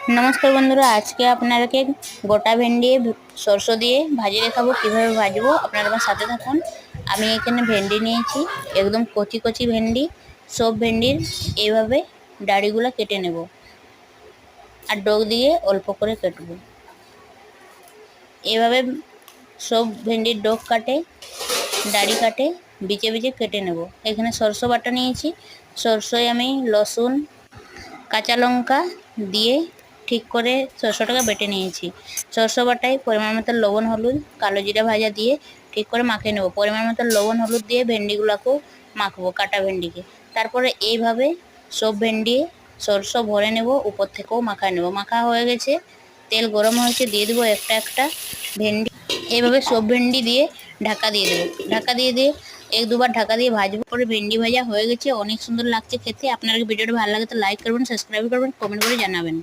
नमस्कार बंधुरा आज के আপনাদেরকে গোটা ভেন্ডি সরষে দিয়ে ভাজি দেখাবো কিভাবে ভাজবো। আপনারা আমার সাথে থাকুন। আমি এখানে ভেন্ডি নিয়েছি, একদম কচি কচি ভেন্ডি। সব ভেন্ডির এইভাবে ডাড়িগুলো কেটে নেব আর ডগ দিয়ে অল্প করে কাটবো। এইভাবে সব ভেন্ডির ডগ কাটে, ডাড়ি কাটে, বিচে বিচে কেটে নেব। এখানে সরষে বাটা নিয়েছি, সরষেয় আমি লসুন কাঁচা লঙ্কা দিয়ে ঠিক করে সরষেটাকে বেটে নিয়েছি। সরষে বাটায় পরিমাণ মতো লবণ হলুদ কালো জিরা ভাজা দিয়ে ঠিক করে মাখিয়ে নেব। পরিমাণ মতো লবণ হলুদ দিয়ে ভেন্ডিগুলোকেও মাখবো, কাটা ভেন্ডিকে। তারপরে এইভাবে সব ভেন্ডি সরষে ভরে নেব, উপর থেকেও মাখায় নেব। মাখা হয়ে গেছে, তেল গরম হয়েছে, দিয়ে দেবো একটা একটা ভেন্ডি। এইভাবে সব ভেন্ডি দিয়ে ঢাকা দিয়ে দেবো। ঢাকা দিয়ে এক দুবার ঢাকা দিয়ে ভাজবো। পরে ভেন্ডি ভাজা হয়ে গেছে, অনেক সুন্দর লাগছে খেতে। আপনার ভিডিওটা ভালো লাগে তো লাইক করবেন, সাবস্ক্রাইব করবেন, কমেন্ট করে জানাবেন।